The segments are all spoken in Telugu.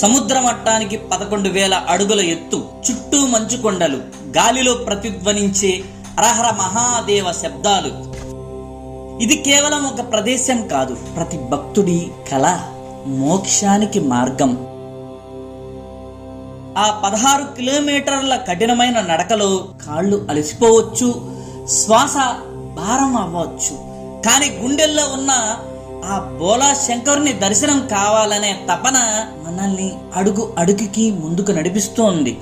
సముద్ర మట్టానికి 11,000 అడుగుల ఎత్తు, చుట్టూ మంచు కొండలు, గాలిలో ప్రతిధ్వనించే హరహర మహాదేవ శబ్దాలు. ఇది కేవలం ఒక ప్రదేశం కాదు, ప్రతి భక్తుడి కళ, మోక్షానికి మార్గం. ఆ 16 కిలోమీటర్ల కఠినమైన నడకలో కాళ్ళు అలసిపోవచ్చు, శ్వాస భారం అవ్వచ్చు, కానీ గుండెల్లో ఉన్న ఆ బోలా శంకరుని దర్శనం కావాలనే తపన మనల్ని అడుగు అడుగుకి ముందుకు నడిపిస్తోంది.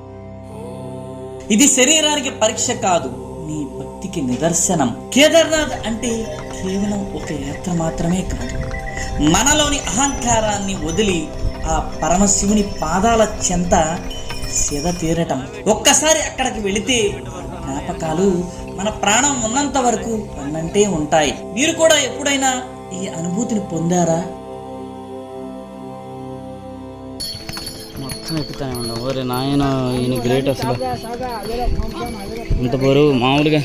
ఇది శరీరానికి పరీక్ష కాదు, నీ భక్తికి నిదర్శనం. కేదార్నాథ్ అంటే కేవలం ఒక యాత్ర మాత్రమే కాదు, మనలోని అహంకారాన్ని వదిలి ఆ పరమశివుని పాదాల చెంత సేద తీరటం. ఒక్కసారి అక్కడికి వెళితే జ్ఞాపకాలు మన ప్రాణం ఉన్నంత వరకు అన్నంటే ఉంటాయి. మీరు కూడా ఎప్పుడైనా ఈ అనుభూతిని పొందారా? మొత్తం ఎక్కుతానే ఉన్నాం. ఓరే నాయన, ఈయన గ్రేట్ అసలు. ఇంత బరువు మామూలుగా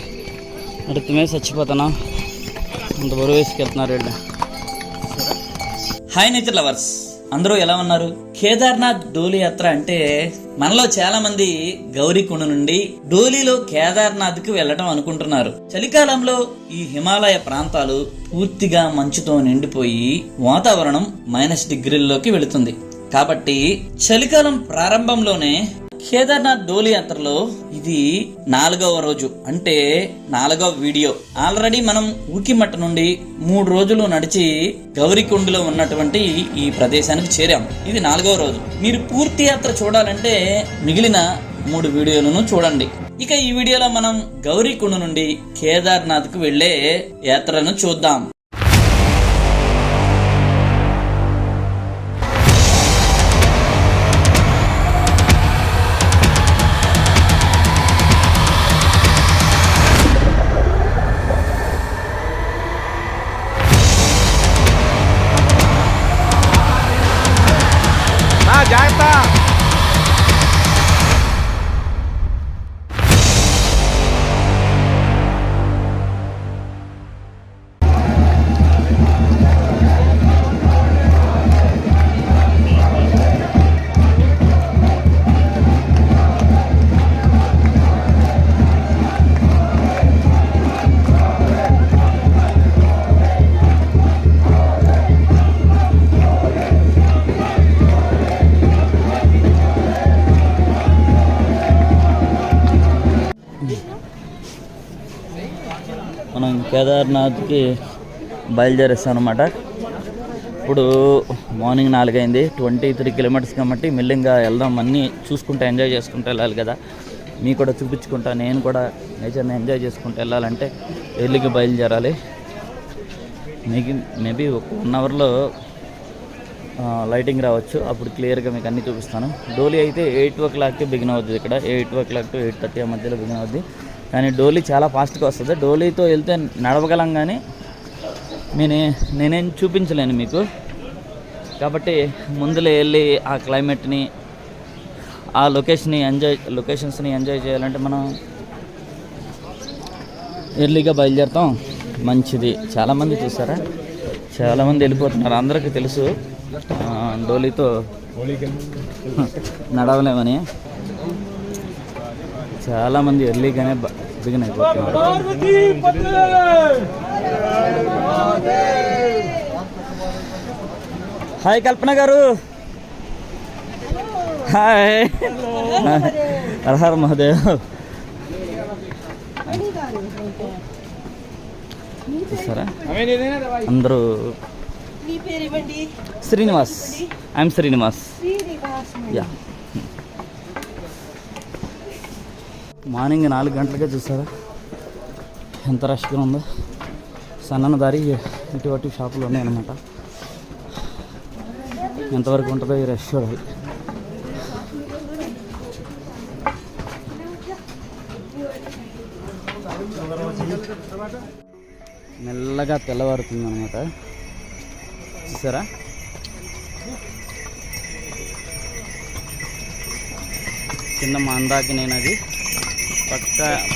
నడుతుమే చచ్చిపోతానా, ఇంత బరువు వేసుకెళ్తున్నారు వీళ్ళు. హాయ్ నేచర్ లవర్స్, అందరూ ఎలా ఉన్నారు? కేదార్నాథ్ డోలీ యాత్ర అంటే మనలో చాలా మంది గౌరీకొండ నుండి డోలీలో కేదార్నాథ్ కి వెళ్ళటం అనుకుంటున్నారు. చలికాలంలో ఈ హిమాలయ ప్రాంతాలు పూర్తిగా మంచుతో నిండిపోయి వాతావరణం -డిగ్రీల్లోకి వెళుతుంది. కాబట్టి చలికాలం ప్రారంభంలోనే కేదార్నాథ్ డోలీ యాత్రలో ఇది 4వ రోజు, అంటే 4వ వీడియో. ఆల్రెడీ మనం ఊకిమట్ట నుండి 3 రోజులు నడిచి గౌరీకొండలో ఉన్నటువంటి ఈ ప్రదేశానికి చేరాం. ఇది 4వ రోజు. మీరు పూర్తి యాత్ర చూడాలంటే మిగిలిన 3 వీడియోలను చూడండి. ఇక ఈ వీడియోలో మనం గౌరీకొండ నుండి కేదార్నాథ్ కు వెళ్లే యాత్రను చూద్దాం. మనం కేదార్నాథ్కి బయలుదేరేస్తాం అనమాట. ఇప్పుడు మార్నింగ్ 4 అయింది, 23 కిలోమీటర్స్ కాబట్టి మెల్లింగా వెళ్దాం. అన్నీ చూసుకుంటూ ఎంజాయ్ చేసుకుంటూ వెళ్ళాలి కదా, మీకు కూడా చూపించుకుంటా. నేను కూడా నేచర్ని ఎంజాయ్ చేసుకుంటూ వెళ్ళాలంటే ఎర్లీగా బయలుదేరాలి. మేబీ ఒక 1 అవర్లో లైటింగ్ రావచ్చు, అప్పుడు క్లియర్గా మీకు అన్నీ చూపిస్తాను. డోలీ అయితే 8 o'clockకి బిగిన్ అవుతుంది. ఇక్కడ 8 o'clock to 8:30 మధ్యలో బిగిన్ అవుద్ది. కానీ డోలీ చాలా ఫాస్ట్గా వస్తుంది. డోలీతో వెళ్తే నడవగలం, కానీ నేనేం చూపించలేను మీకు. కాబట్టి ముందులో వెళ్ళి ఆ క్లైమేట్ని, ఆ లొకేషన్స్ని ఎంజాయ్ చేయాలంటే మనం ఎర్లీగా బయలుదేరుతాం, మంచిది. చాలామంది చూసారా, చాలామంది వెళ్ళిపోతున్నారు. అందరికీ తెలుసు డోలీతో నడవలేమని. చాలామంది ఎర్లీగానే బిగిన్ అయిపోతున్నారు. హాయ్ కల్పన గారు. హాయ్, హర మహాదేవ్. చూసారా అందరూ. Srinivas, I'm Srinivas. Yeah, morning 4 గంటలకే చూసారా ఎంత రష్గా ఉందో. సన్నన దారి, ఇటువంటి షాపులు ఉన్నాయన్నమాట. ఎంతవరకు ఉంటుందో ఈ రష్ చూడాలి. మెల్లగా తెల్లవారుతుంది అనమాట. చూసారా, కింద మందాకిని నది,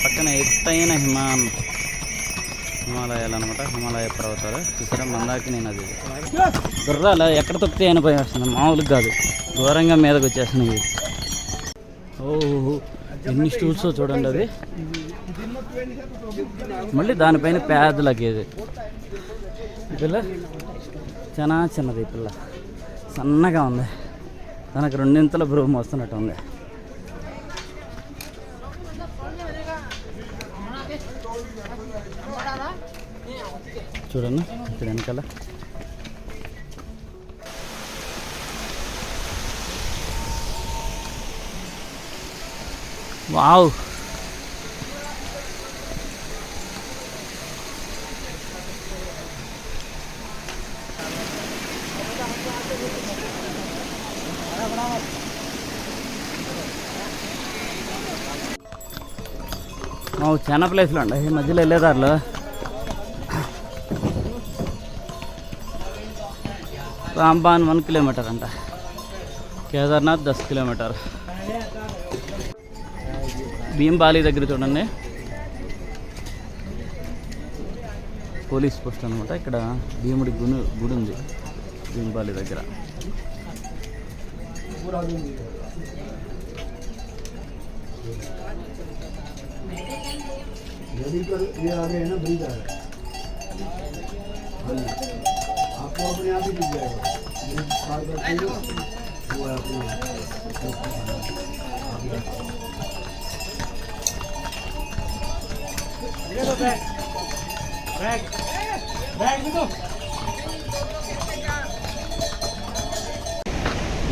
పక్కన ఎత్తైన హిమాలయాలు అనమాట, హిమాలయ పర్వతాలు. చూసారా, మందాకిని నది. గుర్రాలు ఎక్కడ తొక్కితే అయిపోయి వస్తుంది, మామూలుగా కాదు. ఘోరంగా మీదకి వచ్చేసినాయి. ఓహో ఎన్ని స్టూల్స్ చూడండి. అది మళ్ళీ దానిపైన పెద్ద లగేజ్. ఈ పిల్ల చాలా చిన్నది. ఈ పిల్ల సన్నగా ఉంది. తనకు 2 ఇంతల బ్రూమ్ వస్తున్నట్టు ఉంది. చూడండి ఇక్కడ వెనకాల వావ్. చాలా ప్లేస్లు ఉండే ఈ మధ్యలో వెళ్ళేదారులో. రాంబాన్ 1 కిలోమీటర్ అంట. కేదార్నాథ్ 10 కిలోమీటర్. భీంబాలి దగ్గర చూడండి పోలీస్ పోస్ట్ అనమాట. ఇక్కడ భీముడి గుడి ఉంది భీంబాలి దగ్గర.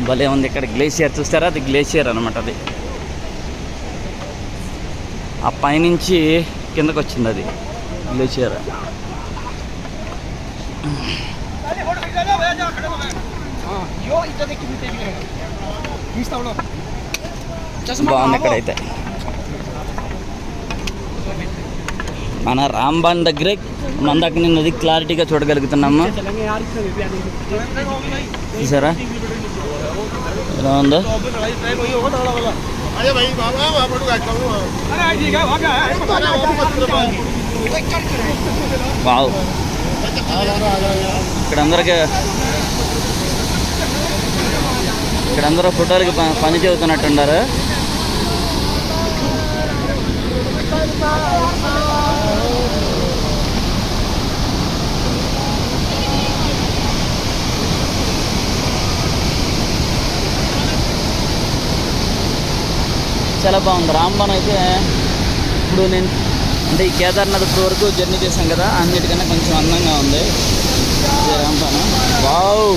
భలే ఉంది. ఇక్కడ గ్లేషియర్ చూస్తారా, అది గ్లేషియర్ అనమాట. అది ఆ పైనుంచి కిందకు వచ్చింది అది గ్లేషియర్. బాగుంది ఇక్కడైతే. మన రాంబాన్ దగ్గరే మందాకిని నది క్లారిటీగా చూడగలుగుతున్నాము. చూసారా ఎలా ఉందో. వావ్. ఇక్కడ అందరూ ఫోటోలకి పని చెబుతున్నట్టున్నారు. చాలా బాగుంది రాంబాన్ అయితే. ఇప్పుడు నేను అంటే ఈ కేదార్నాథ్ ఇప్పుడు వరకు జర్నీ చేశాం కదా, అన్నిటికన్నా కొంచెం అందంగా ఉంది ఇది రాంబాన్. వావ్.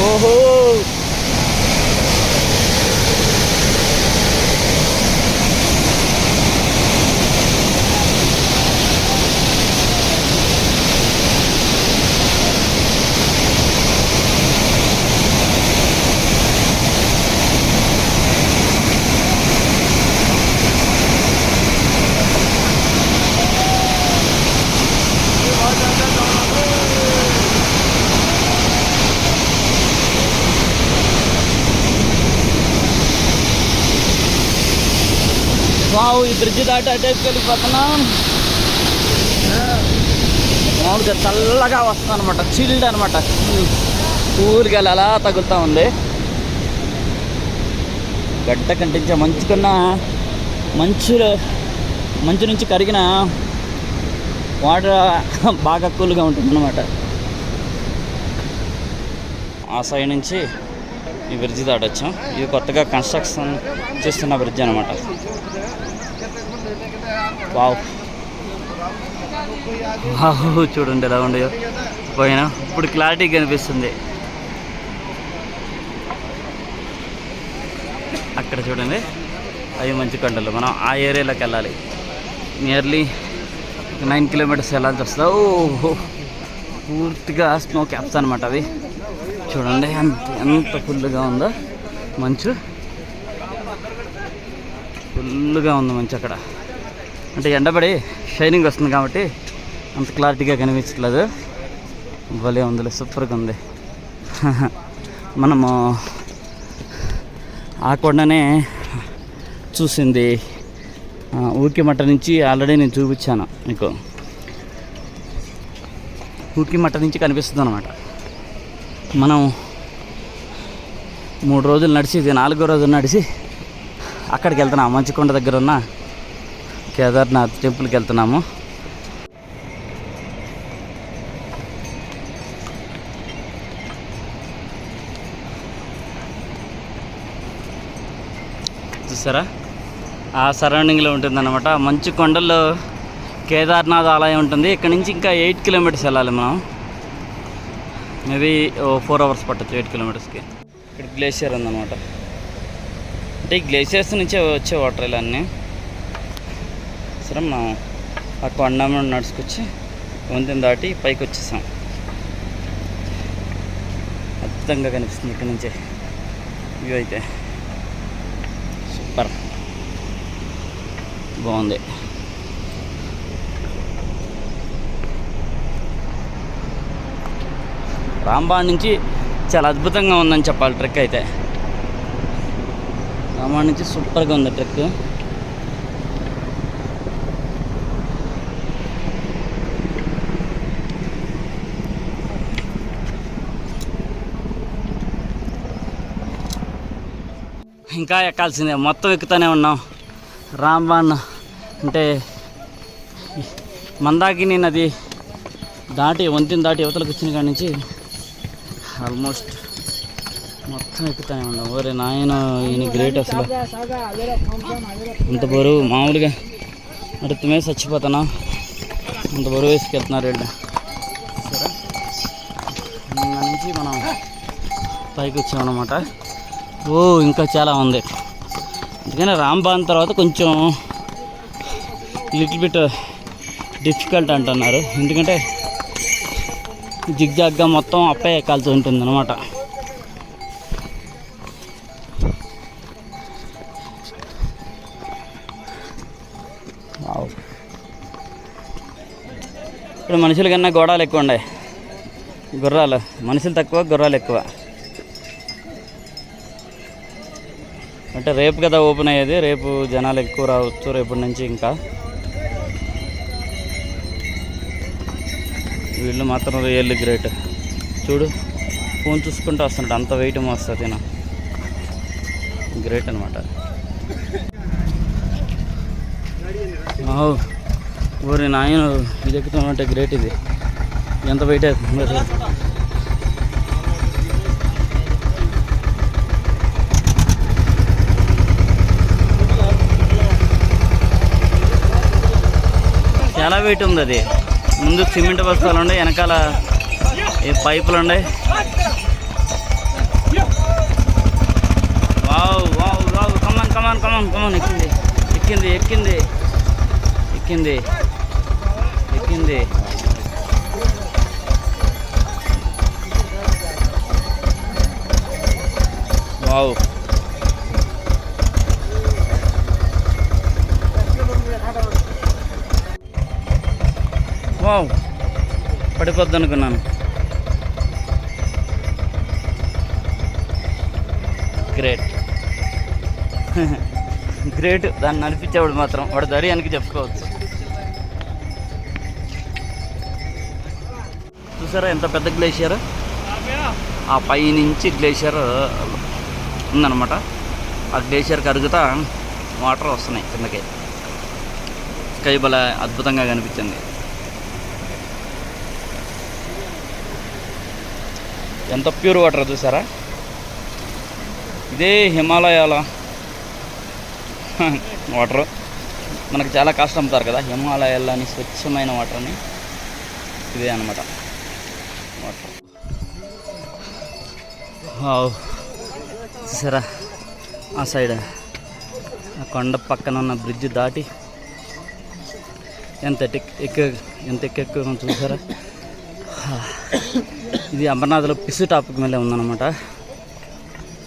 ఓహో వావ్. ఈ బ్రిడ్జ్ దాటి అటేకి వెళ్ళిపోతున్నాం. మామూలుగా చల్లగా వస్తుంది అనమాట, చిల్డ్ అనమాట. కూల్గా అలా తగులుతూ ఉంది. గడ్డ కంటించే మంచు కన్నా మంచు నుంచి కరిగిన వాటర్ బాగా కూల్గా ఉంటుంది అన్నమాట. ఆ సైడ్ నుంచి ఈ బ్రిడ్జ్ దాటొచ్చాం. ఇది కొత్తగా కన్స్ట్రక్షన్ చేస్తున్న బ్రిడ్జ్ అనమాట. వావ్. చూడండి ఎలా ఉండేయో పోయినా. ఇప్పుడు క్లారిటీ కనిపిస్తుంది. అక్కడ చూడండి అవి మంచు కొండలు. మనం ఆ ఏరియాలోకి వెళ్ళాలి. నియర్లీ 9 కిలోమీటర్స్ వెళ్ళాల్సి వస్తుంది. ఓహో పూర్తిగా స్నో క్యాప్స్ అనమాట అవి. చూడండి ఎంత ఫుల్గా ఉందో మంచు. ఫుల్గా ఉంది మంచు అక్కడ. అంటే ఎండబడి షైనింగ్ వస్తుంది కాబట్టి అంత క్లారిటీగా కనిపించట్లేదు. భలే ఉందిలే, సూపర్గా ఉంది. మనము ఆ కొండనే చూసింది ఊకిమట్ట నుంచి. ఆల్రెడీ నేను చూపించాను మీకు. ఊకిమట్ట నుంచి కనిపిస్తుంది అనమాట. మనం 3 రోజులు నడిచి ఇది 4వ రోజు నడిచి అక్కడికి వెళ్తున్నాము. మంచుకొండ దగ్గర ఉన్న కేదార్నాథ్ టెంపుల్కి వెళ్తున్నాము. చూసారా ఆ సరౌండింగ్లో ఉంటుందన్నమాట. మంచు కొండల్లో కేదార్నాథ్ ఆలయం ఉంటుంది. ఇక్కడ నుంచి ఇంకా 8 కిలోమీటర్స్ వెళ్ళాలి మనం. మేబీ 4 అవర్స్ పట్టచ్చు 8 కిలోమీటర్స్కి. ఇక్కడ గ్లేషియర్ ఉందన్నమాట. అంటే ఈ గ్లేషియర్స్ నుంచే వచ్చే వాటర్ ఇలా అన్నీ. సరే మనం ఆ కొండ నడుచుకొచ్చి వంతెన దాటి పైకి వచ్చేసాం. అద్భుతంగా కనిపిస్తుంది ఇక్కడ నుంచే వ్యూ అయితే. సూపర్ బాగుంది. రాంబాన్ నుంచి చాలా అద్భుతంగా ఉందని చెప్పాలి ట్రెక్ అయితే. రాంబాన్ నుంచి సూపర్గా ఉంది ట్రెక్. ఇంకా ఎక్కాల్సిందే, మొత్తం ఎక్కుతూనే ఉన్నాం. రాంబాన్ అంటే మందాకిని నది దాటి వంతెన దాటి యువతలకు వచ్చిన కాడి నుంచి ఆల్మోస్ట్ మొత్తం ఎక్కుతూనే ఉన్నాం. ఓరే నాయన ఈయన గ్రేట్ అసలు. ఇంత బరువు మామూలుగా అడుగుతమే చచ్చిపోతానా, అంత బరువు వేసుకెళ్తున్నారు వీళ్ళు. సరే దాని నుంచి మనం పైకి వచ్చామన్నమాట. ఓ ఇంకా చాలా ఉంది. అందుకని రాంబాన్ తర్వాత కొంచెం లిటిల్ బిట్ డిఫికల్ట్ అంటున్నారు. ఎందుకంటే జిగ్జాగ్గా మొత్తం అప్పే ఎక్కాల్సి ఉంటుంది అన్నమాట. ఇప్పుడు మనుషుల కన్నా గోడాలు ఎక్కువ ఉన్నాయి, గుర్రాలు. మనుషులు తక్కువ, గుర్రాలు ఎక్కువ. అంటే రేపు కదా ఓపెన్ అయ్యేది, రేపు జనాలు ఎక్కువ రావచ్చు రేపటి నుంచి. ఇంకా వీళ్ళు మాత్రం రియల్లీ గ్రేట్. చూడు ఫోన్ చూసుకుంటూ వస్తున్నాడు, అంత వెయిట్ మోస్తుంది తిన. గ్రేట్ అనమాట. ఊరి నాయన ఇది ఎక్కుతామంటే గ్రేట్. ఇది ఎంత వెయిట్ అవుతుంది. చాలా వెయిట్ ఉంది అది. ముందు సిమెంట్ బస్తాలు ఉన్నాయి, వెనకాల ఏ పైపులు ఉన్నాయి. వావ్ వావ్ వావ్, కమాన్ కమాన్ కమాన్ కమాన్. ఎక్కింది ఎక్కింది ఎక్కింది ఎక్కింది ఎక్కింది. వావ్ వావ్, పడిపోద్ది అనుకున్నాను. Great great. దాన్ని నడిపించేవాడు మాత్రం వాడు ధైర్యానికి చెప్పుకోవచ్చు. చూసారా ఎంత పెద్ద గ్లేషియర్. ఆ పై నుంచి గ్లేషియర్ ఉందన్నమాట. ఆ గ్లేషియర్ కరుగుతా వాటర్ వస్తున్నాయి కిందకి. స్కై భలే అద్భుతంగా కనిపించింది. ఎంత ప్యూర్ వాటర్ చూసారా. ఇదే హిమాలయాల వాటర్. మనకు చాలా కాస్ట్ అమ్ముతారు కదా హిమాలయాల్లోని స్వచ్ఛమైన వాటర్ని. ఇదే అన్నమాట వాటర్. చూసారా ఆ సైడ్ ఆ కొండ పక్కన ఉన్న బ్రిడ్జ్ దాటి ఎంత ఎక్కువ చూసారా. ఇది అమర్నాథ్లో పిసు టాప్కి మేలే ఉందన్నమాట.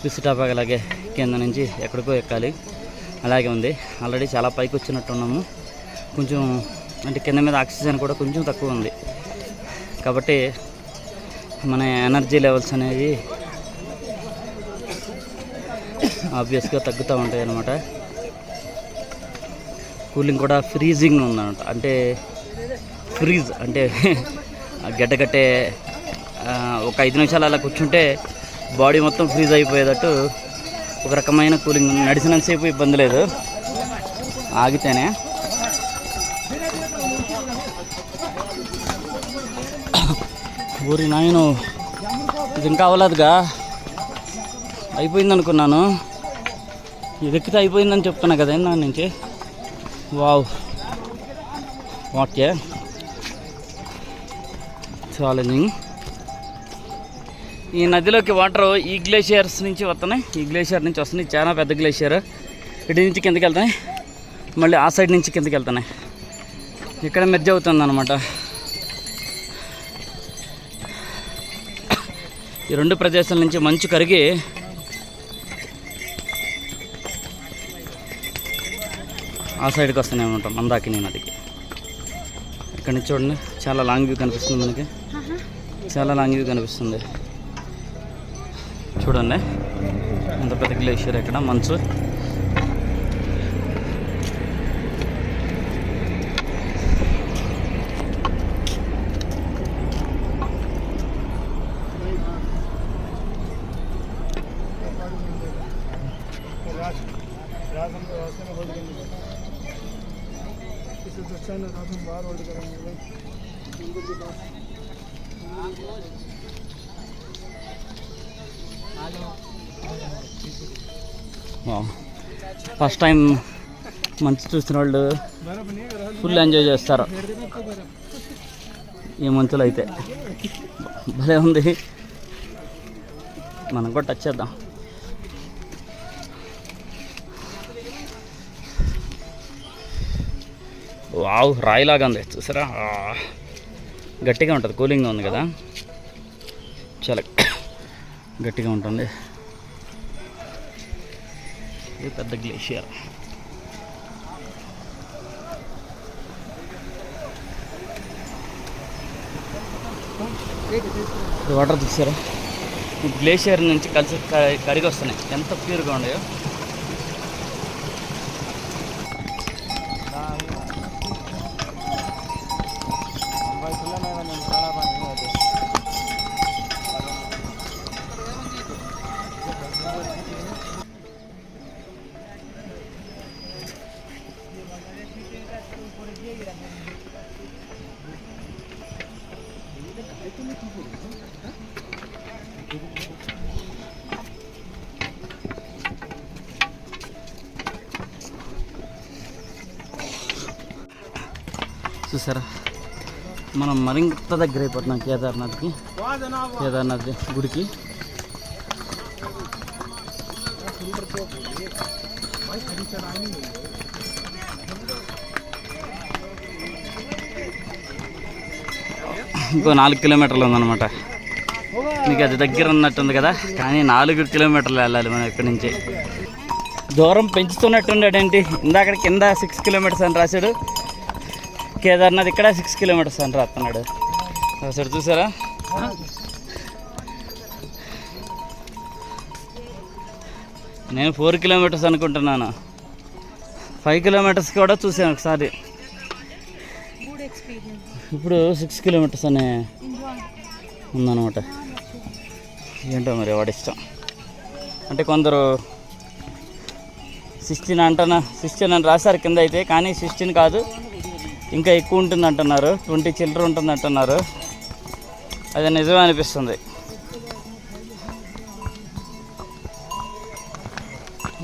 పిసు టాప్ అలాగే కింద నుంచి ఎక్కడికో ఎక్కాలి, అలాగే ఉంది. ఆల్రెడీ చాలా పైకి వచ్చినట్టు ఉన్నాము. కొంచెం అంటే కింద మీద ఆక్సిజన్ కూడా కొంచెం తక్కువ ఉంది కాబట్టి మన ఎనర్జీ లెవెల్స్ అనేవి ఆబ్వియస్గా తగ్గుతూ ఉంటాయి అన్నమాట. కూలింగ్ కూడా ఫ్రీజింగ్ ఉందన్నమాట. అంటే ఫ్రీజ్ అంటే గడ్డగట్టే ఒక 5 నిమిషాలు అలా కూర్చుంటే బాడీ మొత్తం ఫ్రీజ్ అయిపోయేటట్టు ఒక రకమైన కూలింగ్. నడిచినంతసేపు ఇబ్బంది లేదు, ఆగితేనే. ఊరి నాయను, ఇది ఇంకా అవ్వలేదుగా, అయిపోయింది అనుకున్నాను. ఇది ఎక్కితే అయిపోయిందని చెప్తున్నా కదా దాని నుంచి. Wow, okay, challenging. ఈ నదిలోకి వాటర్ ఈ గ్లేషియర్స్ నుంచి వస్తున్నాయి, ఈ గ్లేషియర్ నుంచి వస్తున్నాయి. చాలా పెద్ద గ్లేషియర్. ఇటు నుంచి కిందకి వెళ్తున్నాయి, మళ్ళీ ఆ సైడ్ నుంచి కిందకి వెళ్తున్నాయి. ఇక్కడ మెర్జ్ అవుతుంది అనమాట. ఈ రెండు ప్రదేశాల నుంచి మంచు కరిగి ఆ సైడ్కి వస్తూనే ఉంటాం, మందాకిని నదికి. ఇక్కడ నుంచి చూడండి, చాలా లాంగ్ వ్యూ కనిపిస్తుంది మనకి, చాలా లాంగ్ వ్యూ కనిపిస్తుంది. చూడండి ఎంత పెద్ద గ్లేషియర్, ఇక్కడ మంచు. ఫస్ట్ టైం మంచు చూసిన వాళ్ళు ఫుల్ ఎంజాయ్ చేస్తారు ఈ మంచులో అయితే. భలే ఉంది, మనం కూడా టచ్ చేద్దాం. వావ్, రాయిలాగా ఉంది చూసారా, గట్టిగా ఉంటుంది, కూలింగ్గా ఉంది కదా, చాలా గట్టిగా ఉంటుంది. ఇది పెద్ద గ్లేషియర్. వాటర్ చూసారా, ఈ గ్లేషియర్ నుంచి కలిసి కరిగి వస్తున్నాయి, ఎంత ప్యూర్గా ఉన్నాయో. చూసారా, మనం మరింత దగ్గర అయిపోతున్నాం కేదార్నాథ్ గుడికి. ఇంకో 4 కిలోమీటర్లు ఉందన్నమాట. మీకు అది దగ్గర ఉన్నట్టుంది కదా, కానీ 4 కిలోమీటర్లు వెళ్ళాలి మనం ఇక్కడి నుంచి. దూరం పెంచుతున్నట్టుండేటండి. ఇందాక కింద 6 కిలోమీటర్స్ అని రాశాడు, కేదార్నాథ్ ఇక్కడ 6 కిలోమీటర్స్ అని రాస్తున్నాడు. అసలు చూసారా, నేను 4 కిలోమీటర్స్ అనుకుంటున్నాను. 5 కిలోమీటర్స్ కూడా చూసాను ఒకసారి. ఇప్పుడు 6 కిలోమీటర్స్ అనే ఉందన్నమాట. ఏంటో మరి వాడి ఇష్టం. అంటే కొందరు 16 అని రాశారు కింద అయితే, కానీ 16 కాదు, ఇంకా ఎక్కువ ఉంటుంది అంటున్నారు. 20 చిల్లర ఉంటుంది అంటున్నారు. అది నిజమే అనిపిస్తుంది.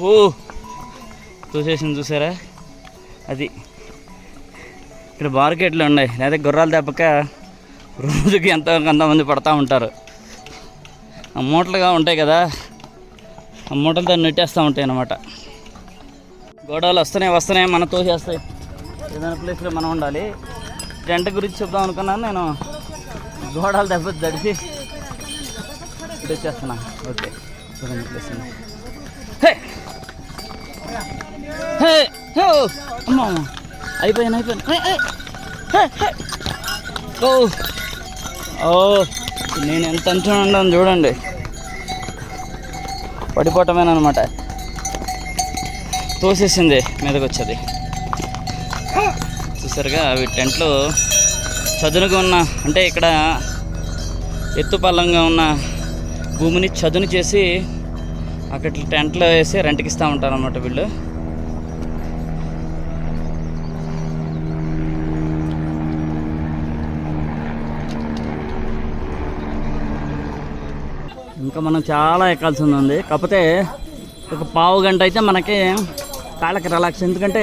ఓ చూసేసింది చూసారా, అది ఇక్కడ మార్కెట్లు ఉన్నాయి. లేదా గుర్రాలు దెబ్బక రోజుకి ఎంతమంది పడతా ఉంటారు. ఆ మూటలుగా ఉంటాయి కదా, ఆ మూటలతో నెట్టేస్తూ ఉంటాయి అన్నమాట. గొడవలు వస్తున్నాయి, మనం తోసేస్తాయి. ఏదైనా ప్లేస్లో మనం ఉండాలి. టెంట్ గురించి చెప్దాం అనుకున్నాను నేను, గోడలు దెబ్బ దడిచి ఇప్పుడు వచ్చేస్తున్నా. ఓకే, ప్లేస్ అమ్మా, అయిపోయాను. ఓ నేను ఎంత అంచనా ఉన్నాను చూడండి, పడిపోవటమేనమాట. తోసేసింది మీదకి వచ్చేది. చూసారుగా, అవి టెంట్లు చదునుగా ఉన్న, అంటే ఇక్కడ ఎత్తుపల్లంగా ఉన్న భూమిని చదును చేసి అక్కడ టెంట్లో వేసి రెంట్కి ఇస్తూ ఉంటారు అన్నమాట వీళ్ళు. ఇంకా మనం చాలా ఎక్కాల్సి ఉంది. కాకపోతే ఒక పావు గంట అయితే మనకి కాళ్ళకి రిలాక్స్. ఎందుకంటే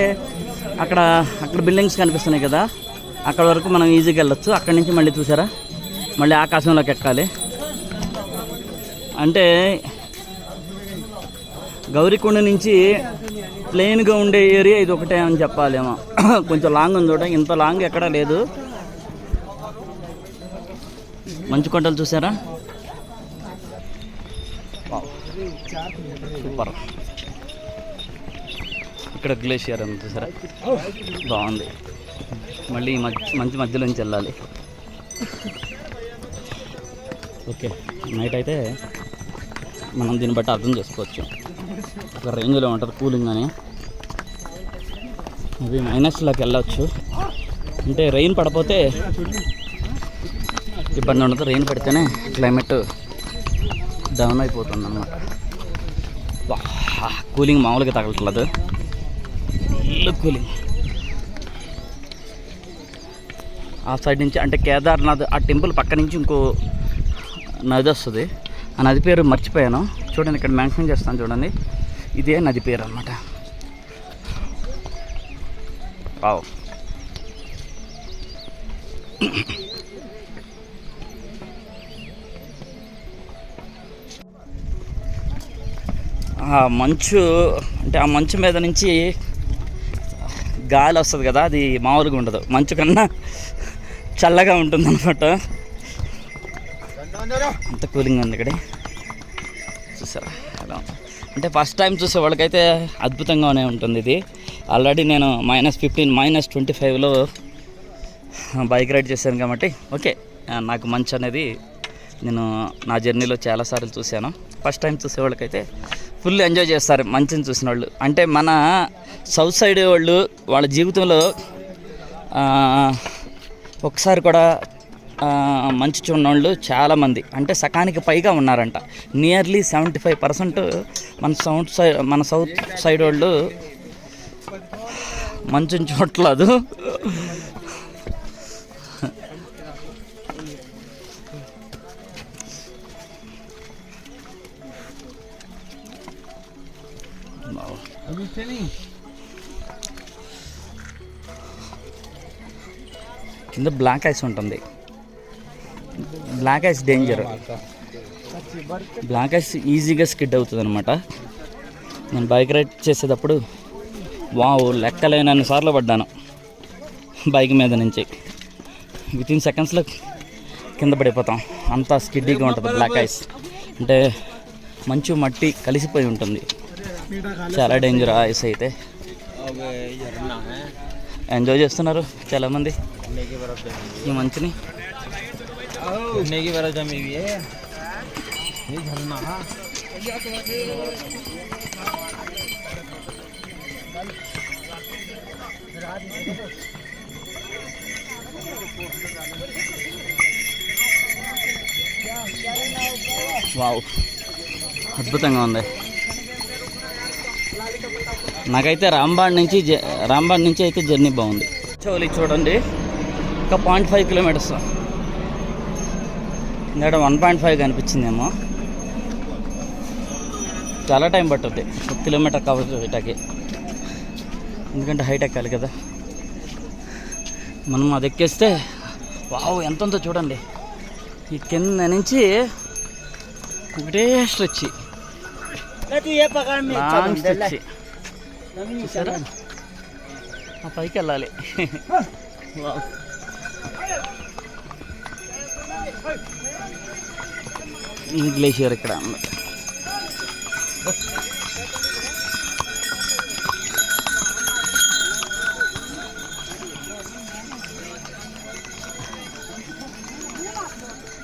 అక్కడ బిల్డింగ్స్ కనిపిస్తున్నాయి కదా, అక్కడ వరకు మనం ఈజీగా వెళ్ళొచ్చు. అక్కడి నుంచి మళ్ళీ చూసారా మళ్ళీ ఆకాశంలోకి ఎక్కాలి. అంటే గౌరీకొండ నుంచి ప్లెయిన్గా ఉండే ఏరియా ఇది ఒకటే అని చెప్పాలేమో. కొంచెం లాంగ్ ఉంది చూడ, ఇంత లాంగ్ ఎక్కడా లేదు. మంచు కొండలు చూసారా, సూపర్. ఇక్కడ గ్లేషియర్ అని చూసారా, బాగుంది. మళ్ళీ మంచి మధ్యలోంచి వెళ్ళాలి. ఓకే, నైట్ అయితే మనం దీన్ని బట్టి అర్థం చేసుకోవచ్చు. ఒక రేంజ్లో ఉంటుంది కూలింగ్ అని. అవి మైనస్లోకి వెళ్ళవచ్చు. అంటే రెయిన్ పడిపోతే ఇబ్బంది ఉండదు, రెయిన్ పడితేనే క్లైమేట్ డౌన్ అయిపోతుంది అన్నమాట. కూలింగ్ మామూలుగా తగలట్లేదు, ఫుల్ కూలింగ్. ఆ సైడ్ నుంచి అంటే కేదార్నాథ్ ఆ టెంపుల్ పక్క నుంచి ఇంకో నది వస్తుంది. ఆ నది పేరు మర్చిపోయాను, చూడండి ఇక్కడ మెన్షన్ చేస్తాను చూడండి. ఇదే నది పేరు అన్నమాట. వావ్, మంచు అంటే ఆ మంచు మీద నుంచి గాలి వస్తుంది కదా, అది మామూలుగా ఉండదు. మంచు కన్నా చల్లగా ఉంటుంది అనమాట. అంత కూలింగ్ ఉంది ఇక్కడ, చూసారా ఎలా. అంటే ఫస్ట్ టైం చూసే వాళ్ళకైతే అద్భుతంగానే ఉంటుంది ఇది. ఆల్రెడీ నేను -15 -25లో బైక్ రైడ్ చేశాను కాబట్టి ఓకే, నాకు మంచు అనేది నేను నా జర్నీలో చాలాసార్లు చూశాను. ఫస్ట్ టైం చూసే వాళ్ళకైతే ఫుల్ ఎంజాయ్ చేస్తారు మంచుని చూసిన వాళ్ళు. అంటే మన సౌత్ సైడ్ వాళ్ళు వాళ్ళ జీవితంలో ఒకసారి కూడా మంచు చూడని వాళ్ళు చాలామంది, అంటే సకానికి పైగా ఉన్నారంట. నియర్లీ 75% మన సౌత్ సైడ్ వాళ్ళు మంచుని చూడట్లేదు. కింద బ్లాక్ ఐస్ ఉంటుంది. Black ice danger. Black ice ఈజీగా స్కిడ్ అవుతుంది అనమాట. నేను బైక్ రైడ్ చేసేటప్పుడు లెక్కలేనన్ని సార్లు పడ్డాను బైక్ మీద నుంచి. వితిన్ సెకండ్స్లో కింద పడిపోతాం, అంత స్కిడ్డీగా ఉంటుంది బ్లాక్ ఐస్. అంటే మంచు మట్టి కలిసిపోయి ఉంటుంది, చాలా డేంజర్ ఐస్ అయితే. ఎంజాయ్ చేస్తున్నారు చాలామంది ఈ మంచుని. వావ్, అద్భుతంగా ఉంది. నాకైతే రాంబాడ్ నుంచి అయితే జర్నీ బాగుంది. చౌలి చూడండి, ఒక 0.5 కిలోమీటర్స్. ఇంకా 1.5 కనిపించిందేమో. చాలా టైం పట్టుద్ది 1 కిలోమీటర్ కవర్ చేయటానికి, ఎందుకంటే హైట్ ఎక్కాలి కదా. మనం అది ఎక్కేస్తే వావ్ ఎంతంతో చూడండి. ఈ కింద నుంచి ఒకటే స్ట్రెచ్, లాంగ్ స్ట్రెచ్. చూసారా, ఆ పైకి వెళ్ళాలి. ఈ గ్లేషియర్ ఇక్కడ అన్నమాట.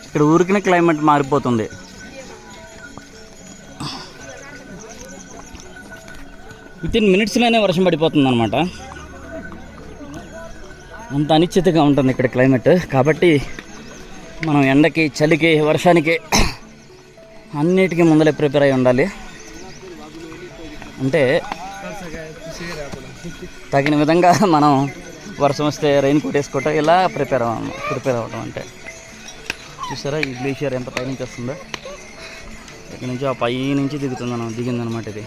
ఇక్కడ ఊరికిన క్లైమేట్ మారిపోతుంది. వితిన్ మినిట్స్లోనే వర్షం పడిపోతుంది అనమాట. అంత అనిశ్చితంగా ఉంటుంది ఇక్కడ క్లైమేట్. కాబట్టి మనం ఎండకి, చలికి, వర్షానికి అన్నిటికీ ముందలే ప్రిపేర్ అయి ఉండాలి. అంటే తగిన విధంగా మనం వర్షం వస్తే రెయిన్ కోట్ వేసుకోవటం ఇలా ప్రిపేర్ అవ్వడం. అంటే చూసారా ఈ గ్లేషియర్ ఎంత పైనుంచి వస్తుందో, ఇక్కడ నుంచి ఆ పై నుంచి దిగిందనమాట. ఇది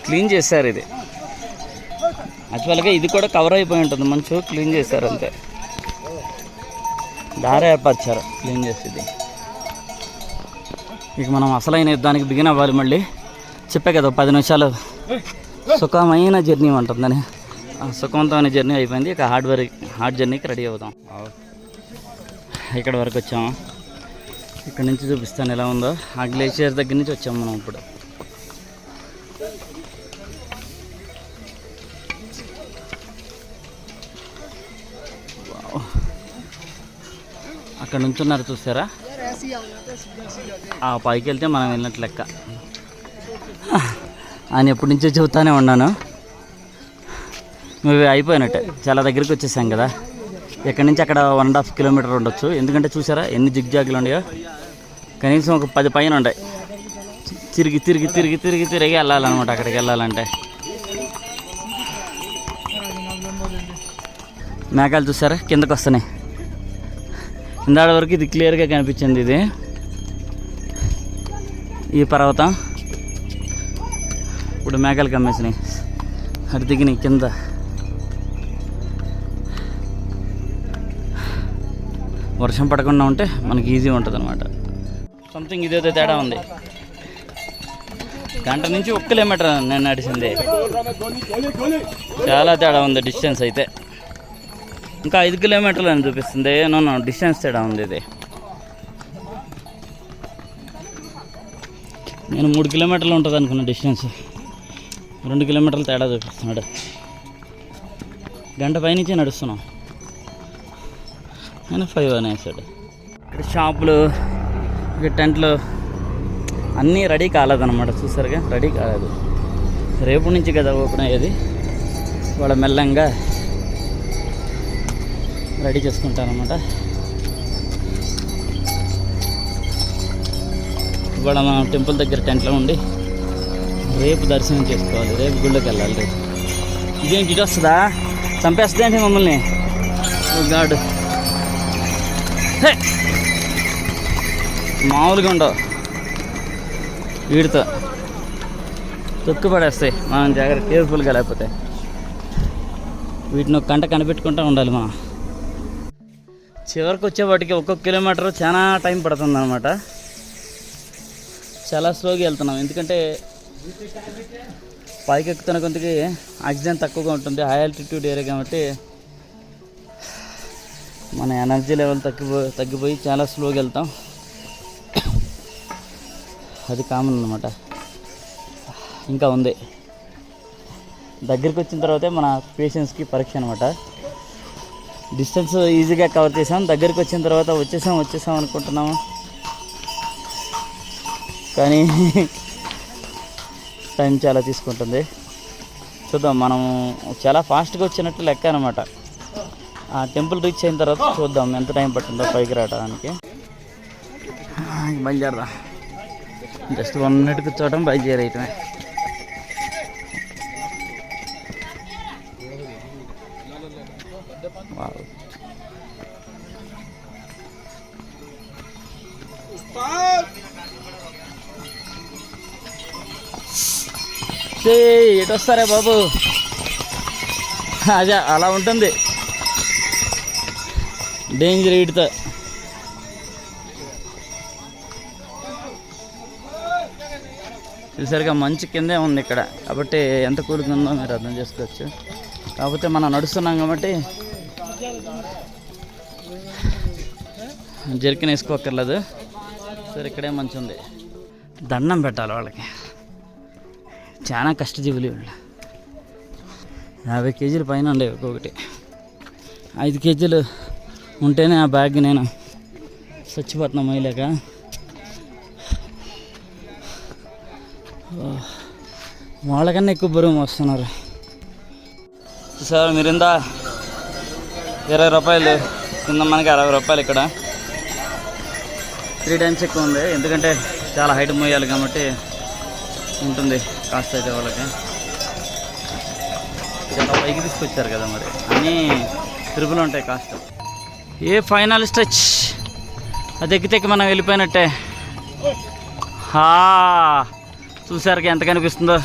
క్లీన్ చేశారు. ఇది యాక్చువల్గా ఇది కూడా కవర్ అయిపోయి ఉంటుంది, మంచు క్లీన్ చేశారు అంతే, దారి ఏర్పరిచారు క్లీన్ చేసి. ఇది ఇక మనం అసలైన యుద్ధానికి బిగిన్ అవ్వాలి. మళ్ళీ చెప్పే కదా 10 నిమిషాలు సుఖమైన జర్నీ ఉంటుందని. సుఖవంతమైన జర్నీ అయిపోయింది. ఇక హార్డ్ జర్నీకి రెడీ అవుతాం. ఇక్కడ వరకు వచ్చాము. ఇక్కడ నుంచి చూపిస్తాను ఎలా ఉందో. ఆ గ్లేషియర్ దగ్గర నుంచి వచ్చాము మనం ఇప్పుడు. అక్కడ నుంచి ఉన్నారు చూసారా, ఆ పైకి వెళ్తే మనం వెళ్ళినట్లు లెక్క. ఆయన ఎప్పటి నుంచో చెబుతానే ఉన్నాను, మేము అయిపోయినట్టే, చాలా దగ్గరికి వచ్చేసాం కదా. ఎక్కడి నుంచి అక్కడ 1.5 కిలోమీటర్ ఉండొచ్చు. ఎందుకంటే చూసారా ఎన్ని జిగ్జాగులు ఉన్నాయో, కనీసం ఒక 10 పైన ఉన్నాయి. తిరిగి తిరిగి తిరిగి తిరిగి తిరిగి వెళ్ళాలన్నమాట అక్కడికి వెళ్ళాలంటే. మేఘాలు చూసారా కిందకు వస్తున్నాయి. ఇందాడ వరకు ఇది క్లియర్గా కనిపించింది. ఇది ఈ పర్వతం ఇప్పుడు మేఘాలు కమ్మేసినాయి, అటు దిగినాయి కింద. వర్షం పడకుండా ఉంటే మనకి ఈజీ ఉంటుంది అనమాట. సంథింగ్ ఇదేదో తేడా ఉంది. గంట నుంచి 1 కిలోమీటర్ నేను నడిచింది, చాలా తేడా ఉంది డిస్టెన్స్ అయితే. ఇంకా 5 కిలోమీటర్లు అని చూపిస్తుంది. డిస్టెన్స్ తేడా ఉంది. ఇది నేను 3 కిలోమీటర్లు ఉంటుంది అనుకున్న డిస్టెన్స్, 2 కిలోమీటర్లు తేడా చూపిస్తున్నాడు. గంట పైనుంచి నడుస్తున్నాం, నేను 5 అనేసాడు. ఇక్కడ షాపులు, ఇక్కడ టెంట్లు అన్నీ రెడీ కాలేదన్నమాట. చూసారుగా రెడీ కాలేదు. రేపు నుంచి కదా ఓపెన్ అయ్యేది. వాళ్ళ మెల్లంగా రెడీ చేసుకుంటారనమాట. ఇవాళ మనం టెంపుల్ దగ్గర టెంట్లో ఉండి రేపు దర్శనం చేసుకోవాలి. రేపు గుళ్ళోకి వెళ్ళాలి. రేపు ఇదేంటి ఇటు వస్తుందా, చంపేస్తుంది ఏంటి మమ్మల్ని. గాడు మామూలుగా ఉండవు, వీడితో తొక్కు పడేస్తాయి. మనం జాగ్రత్త కేర్ఫుల్గా లేకపోతే. వీటిని ఒక గంట కనిపెట్టుకుంటూ ఉండాలి మనం. చివరికి వచ్చేవాటికి 1 కిలోమీటర్ చాలా టైం పడుతుంది అనమాట. చాలా స్లోగా వెళ్తున్నాం, ఎందుకంటే పైకి ఎక్కుతున్న కొంతకి ఆక్సిజన్ తక్కువగా ఉంటుంది. హై ఆల్టిట్యూడ్ ఏరియా కాబట్టి మన ఎనర్జీ లెవెల్ తగ్గిపోయి చాలా స్లోగా వెళ్తాం. అది కామన్ అనమాట. ఇంకా ఉంది, దగ్గరికి వచ్చిన తర్వాతే మన పేషెన్స్కి పరీక్ష అనమాట. డిస్టెన్స్ ఈజీగా కవర్ చేసాం, దగ్గరికి వచ్చిన తర్వాత వచ్చేసాం అనుకుంటున్నాము, కానీ టైం చాలా తీసుకుంటుంది. చూద్దాం, మనం చాలా ఫాస్ట్గా వచ్చినట్టు లెక్క అనమాట. ఆ టెంపుల్ రీచ్ అయిన తర్వాత చూద్దాం ఎంత టైం పట్టిందో పైకి రావడానికి. బయలుదేరదాం. జస్ట్ 1 మినిట్ కూర్చోవడం, బయలుదేరేయటమే. ఎటు వస్తారే బాబు, అదే అలా ఉంటుంది డేంజర్ వీటితో. చూసారుగా మంచు కిందే ఉంది ఇక్కడ, కాబట్టి ఎంత కూలుకుందో మీరు అర్థం చేసుకోవచ్చు. కాకపోతే మనం నడుస్తున్నాం కాబట్టి జర్కిన్ వేసుకోక్కర్లేదు. సరే, ఇక్కడే మంచి ఉంది. దండం పెట్టాలి వాళ్ళకి, చాలా కష్టజీవులు వీళ్ళు. 50 కేజీల పైన ఉండేవి ఒక్కొక్కటి. 5 కేజీలు ఉంటేనే ఆ బ్యాగ్ నేను చచ్చిపోతున్నా మొయ్యలేక. వాళ్ళకన్నా ఎక్కువ బరువు వస్తున్నారు. సార్ మీరు ఇందా 20 రూపాయలు కింద, మనకి 60 రూపాయలు ఇక్కడ. 3 times ఎక్కువ ఉంది, ఎందుకంటే చాలా హైట్ మోయాలి కాబట్టి ఉంటుంది కాస్ట్ అయితే వాళ్ళకి. చాలా పైకి తీసుకొచ్చారు కదా, మరి అన్నీ ట్రిపుల్ ఉంటాయి కాస్ట్. ఏ ఫైనల్ స్ట్రెచ్, అది ఎక్కితే మనం వెళ్ళిపోయినట్టే. చూసారుగా ఎంత కనిపిస్తుందో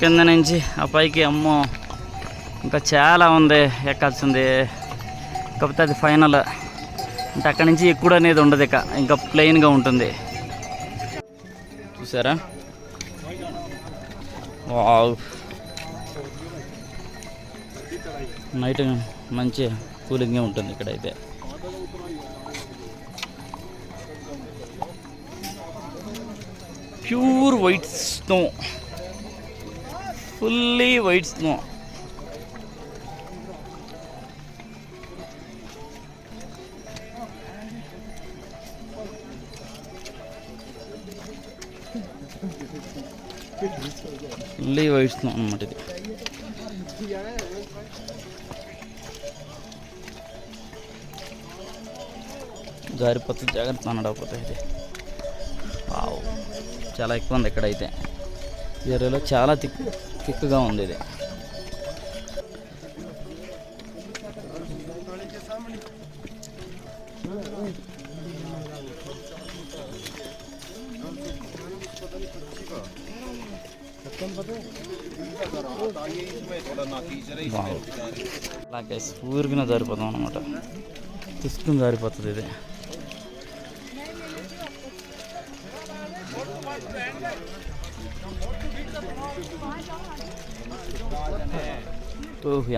కింద నుంచి ఆ పైకి. అమ్మో, ఇంకా చాలా ఉంది ఎక్కాల్సింది. కాకపోతే అది ఫైనల్, అంటే అక్కడి నుంచి ఎక్కువ అనేది ఉండదు, ఇంకా ప్లెయిన్గా ఉంటుంది. చూసారా, వావ్. నైట్ మంచి కూలింగ్గా ఉంటుంది ఇక్కడైతే. Pure white snow, fully white snow. Fully white snow అన్నమాట ఇది. జారిపోతుంది, జాగ్రత్త నడవకపోతే. ఇది వావ్, చాలా ఎక్కువ ఉంది ఇక్కడైతే. ఈ ఏరియాలో చాలా థిక్గా ఉంది ఇది. అలాగే ఊరికిన జారిపోతాం అనమాట, తీసుకుని జారిపోతుంది ఇది.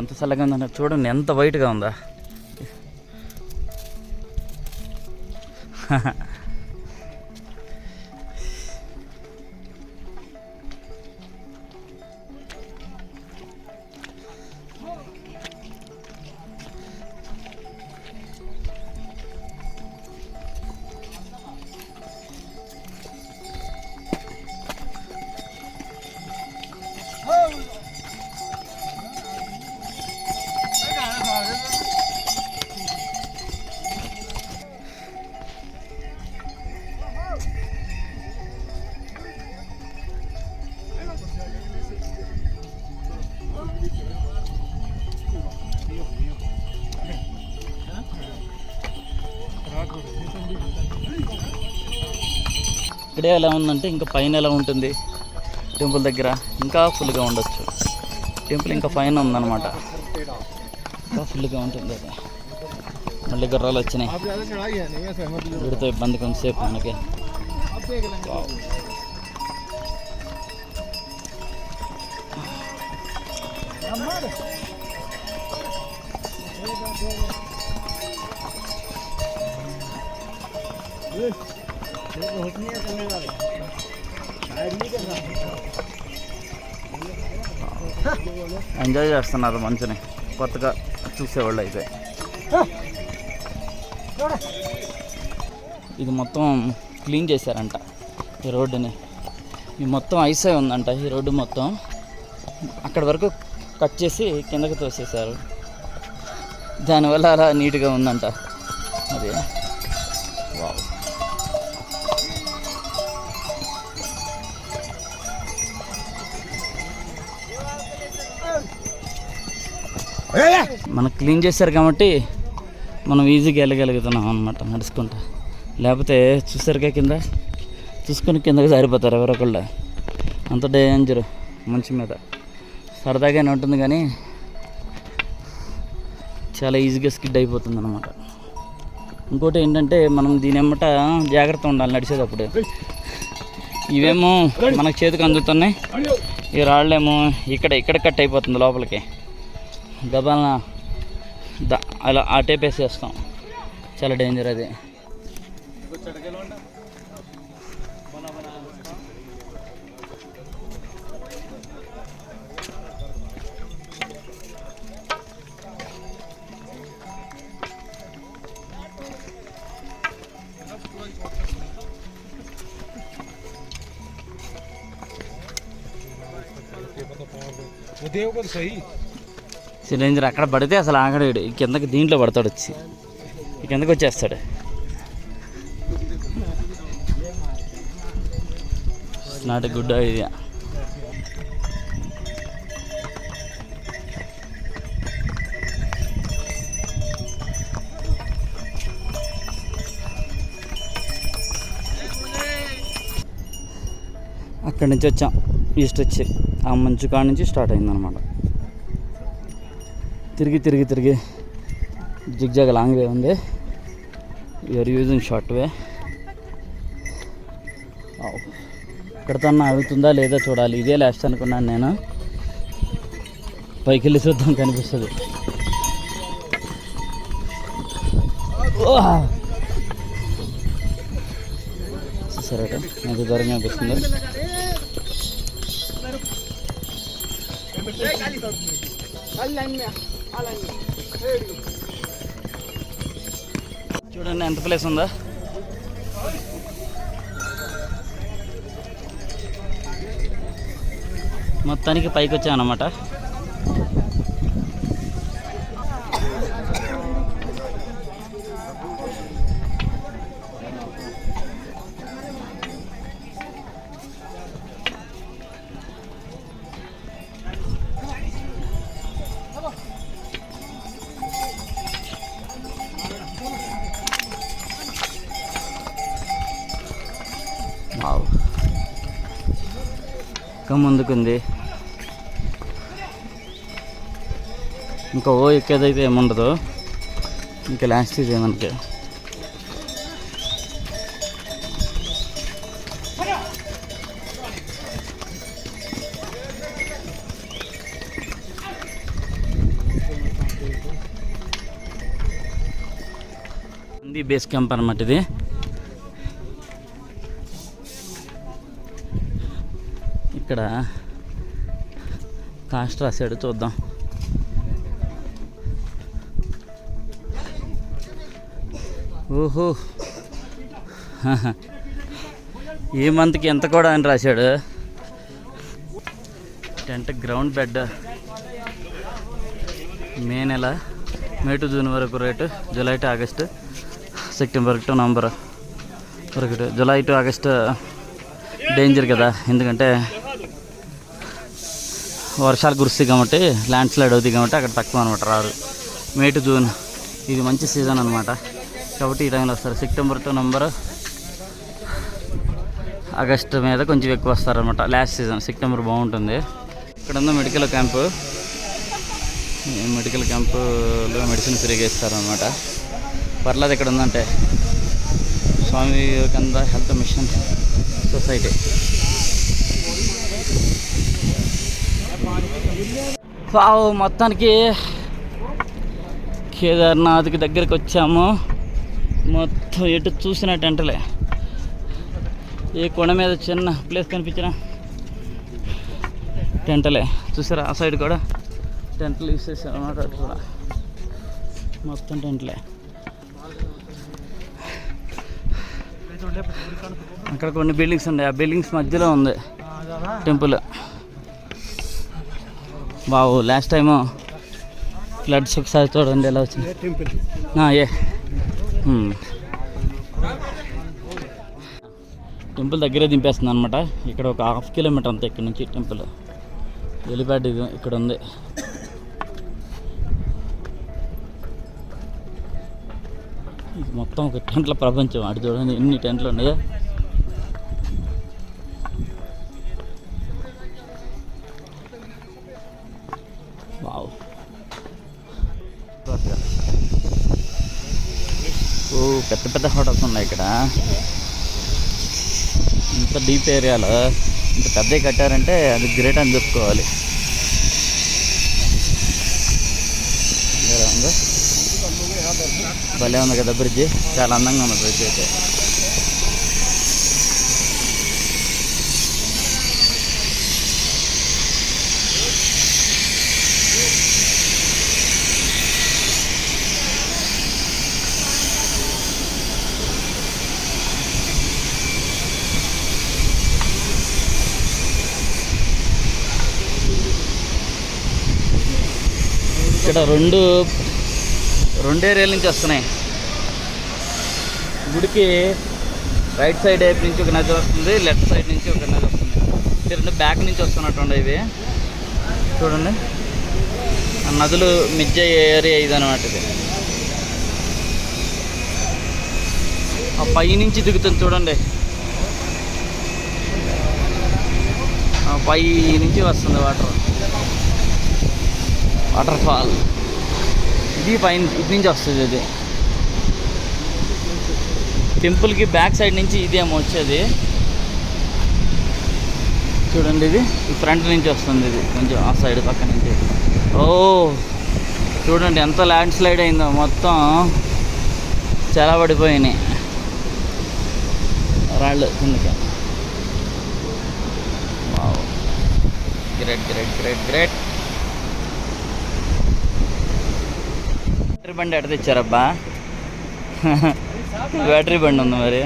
ఎంత చల్లగా ఉందన్న, చూడండి ఎంత వైట్గా ఉందా. ఇక్కడే ఎలా ఉందంటే ఇంకా పైన ఎలా ఉంటుంది టెంపుల్ దగ్గర, ఇంకా ఫుల్గా ఉండొచ్చు. టెంపుల్ ఇంకా పైన ఉందన్నమాట, ఇంకా ఫుల్గా ఉంటుంది అది. మళ్ళీ గుర్రాలు వచ్చినాయి, వీడితో ఇబ్బంది కొంతసేపు మనకి. ఎంజాయ్ చేస్తున్నారు మంచిని, కొత్తగా చూసేవాళ్ళు అయితే. ఇది మొత్తం క్లీన్ చేశారంట ఈ రోడ్డుని. ఈ మొత్తం ఐసే ఉందంట ఈ రోడ్డు మొత్తం. అక్కడి వరకు కట్ చేసి కిందకి తోసేశారు, దానివల్ల అలా నీట్గా ఉందంట అది. వావ్, మనకు క్లీన్ చేశారు కాబట్టి మనం ఈజీగా వెళ్ళగలుగుతున్నాం అన్నమాట నడుచుకుంటా. లేకపోతే చూసారుగా కింద, చూసుకొని కిందకి జారిపోతారు ఎవరొకళ్ళు. అంత డేంజర్ మంచి మీద. సరదాగానే ఉంటుంది కానీ చాలా ఈజీగా స్కిడ్ అయిపోతుంది అన్నమాట. ఇంకోటి ఏంటంటే మనం దీని ఎమ్మట జాగ్రత్త ఉండాలి నడిచేటప్పుడు. ఇవేమో మనకు చేతికి అందుతున్నాయి, ఈ రాళ్ళేమో ఇక్కడ కట్ అయిపోతుంది లోపలికి. గబాలన అలా ఆ టేప్ వేసేస్తాం, చాలా డేంజర్ అది. సిలిండర్ అక్కడ పడితే అసలు ఆగడాడు, కిందకి దీంట్లో పడతాడు, వచ్చి కిందకి వచ్చేస్తాడు. It's not a good idea. అక్కడి నుంచి వచ్చాం, ఈస్ట్ వచ్చి ఆ మంచు కాడ నుంచి స్టార్ట్ అయిందనమాట. తిరిగి తిరిగి తిరిగి జిగ్జాగ్ లాంగ్ వే ఉంది. You are using short way. ఇక్కడతన్నా అవుతుందా లేదా చూడాలి. ఇదే లాస్ట్ అనుకున్నాను నేను. పైకి వెళ్ళి చూద్దాం, కనిపిస్తుంది. సరే నాకు దూరంగా అనిపిస్తుంది. చూడండి ఎంత ప్లేస్ ఉందా. మొత్తానికి పైకి వచ్చామన్నమాట. ఇంకా ముందుకుంది. ఇంకా ఎక్కేదైతే ఏముండదు. ఇంకా లాస్ట్ ఇది మనకి. ఇది బేస్ క్యాంప్ అనమాట. ఇది ఇక్కడ కాస్ట్ రాశాడు, చూద్దాం. ఓహో, ఈ మంత్కి ఎంత కూడా అని రాశాడు. Tent ground bed May to June వరకు rate. July to August, September to November వరకు. జూలై టు ఆగస్ట్ డేంజర్ కదా, ఎందుకంటే వర్షాలు కురుస్తాయి కాబట్టి, ల్యాండ్ స్లైడ్ అవుతాయి కాబట్టి అక్కడ తక్కువ అనమాట రారు. మే టు జూన్ ఇది మంచి సీజన్ అనమాట, కాబట్టి ఈ టైంలో వస్తారు. సెప్టెంబర్ టు నవంబర్, ఆగస్ట్ మీద కొంచెం ఎక్కువ వస్తారనమాట. లాస్ట్ సీజన్ సెప్టెంబర్ బాగుంటుంది. ఇక్కడ ఉన్న మెడికల్ క్యాంపు, మెడికల్ క్యాంపులో మెడిసిన్ ఫ్రీగా ఇస్తారనమాట. పర్లేదు. ఇక్కడ ఉందంటే Swami Vivekananda health machine society. మొత్తానికి కేదార్నాథ్కి దగ్గరికి వచ్చాము. మొత్తం ఎటు చూసిన టెంటలే. ఏ కొండ మీద చిన్న ప్లేస్ కనిపించిన టెంటలే. చూసారా, ఆ సైడ్ కూడా టెంట్లు యూస్ చేశారు అన్నమాట. అట్లా మొత్తం టెంట్లే. అక్కడ కొన్ని బిల్డింగ్స్ ఉన్నాయి, ఆ బిల్డింగ్స్ మధ్యలో ఉంది టెంపుల్. బావు లాస్ట్ టైము ఫ్లడ్స్ ఒకసారి చూడండి ఎలా వచ్చింది. టెంపుల్ దగ్గరే దింపేస్తుంది అనమాట. ఇక్కడ ఒక 1/2 కిలోమీటర్ అంతే ఇక్కడ నుంచి టెంపుల్. హెలిప్యాడ్ ఇది ఇక్కడ ఉంది. ఇది మొత్తం ఒక టెంట్ల ప్రపంచం. అటు చూడండి ఎన్ని టెంట్లు ఉన్నాయో. వావ్, పెద్ద పెద్ద హోటల్స్ ఉన్నాయి ఇక్కడ. ఇంత డీప్ ఏరియాలో ఇంత పెద్దవి కట్టారంటే అది గ్రేట్ అని చెప్పుకోవాలి. భలే ఉంది కదా బ్రిడ్జి, చాలా అందంగా ఉంది బ్రిడ్జ్ అయితే. ఇక్కడ రెండు ఏరియాల నుంచి వస్తున్నాయి. గుడికి రైట్ సైడ్ వైపు నుంచి ఒక నది వస్తుంది, లెఫ్ట్ సైడ్ నుంచి ఒక నది వస్తుంది. ఒకటి రెండు బ్యాక్ నుంచి వస్తున్నట్టుండే ఇవి చూడండి. ఆ నదులు మిజ్జ ఏరియా ఇది అనమాట. ఇది ఆ పై నుంచి దిగుతుంది చూడండి, ఆ పై నుంచి వస్తుంది వాటర్ ఫాల్. ఇది పైన ఇటు నుంచి వస్తుంది. ఇది టెంపుల్కి బ్యాక్ సైడ్ నుంచి ఇదేమో వచ్చేది చూడండి. ఇది ఫ్రంట్ నుంచి వస్తుంది, ఇది కొంచెం ఆ సైడ్ పక్క నుంచి. ఓ చూడండి ఎంత ల్యాండ్ స్లైడ్ అయిందో, మొత్తం చాలా పడిపోయినాయి రాళ్ళు కిందకి. Wow, great great great great. Battery బండి ఎక్కడ తెచ్చారబ్బా? బ్యాటరీ బండి ఉంది మరి.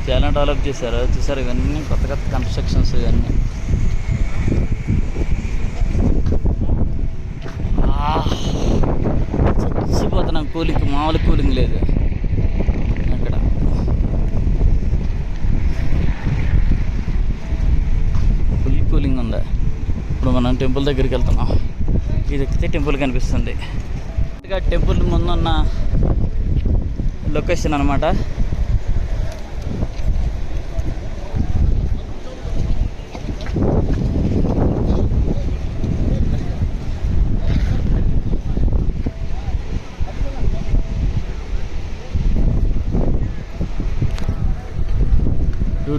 చాలా డెవలప్ చేశారు చూసారు. ఇవన్నీ కొత్త కొత్త కన్స్ట్రక్షన్స్ ఇవన్నీ. చచ్చిపోతున్నాం, కూలింగ్ మామూలు కూలింగ్ లేదు అక్కడ. ఫుల్ కూలింగ్ ఉంది. ఇప్పుడు మనం టెంపుల్ దగ్గరికి వెళ్తున్నాం. ఇది ఎక్కితే టెంపుల్ కనిపిస్తుంది. టెంపుల్ ముందున్న లొకేషన్ అనమాట.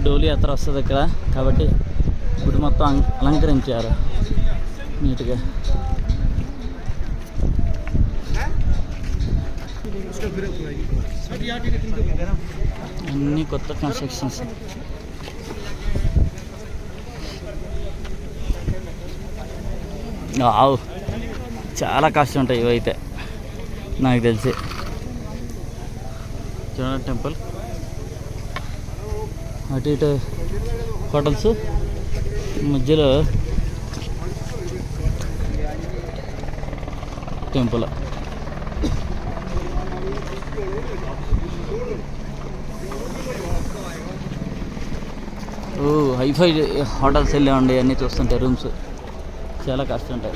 డోలి యాత్ర వస్తుంది ఇక్కడ కాబట్టి గుడి మొత్తం అలంకరించారు నీట్గా. అన్నీ కొత్త కన్స్ట్రక్షన్స్. చాలా కాస్ట్ ఉంటాయి ఇవైతే నాకు తెలిసి. చూడండి టెంపుల్, అటు ఇటు హోటల్స్, మధ్యలో టెంపుల్. హైఫై హోటల్స్ వెళ్ళామండి. అన్నీ చూస్తుంటే రూమ్స్ చాలా కాస్ట్ ఉంటాయి.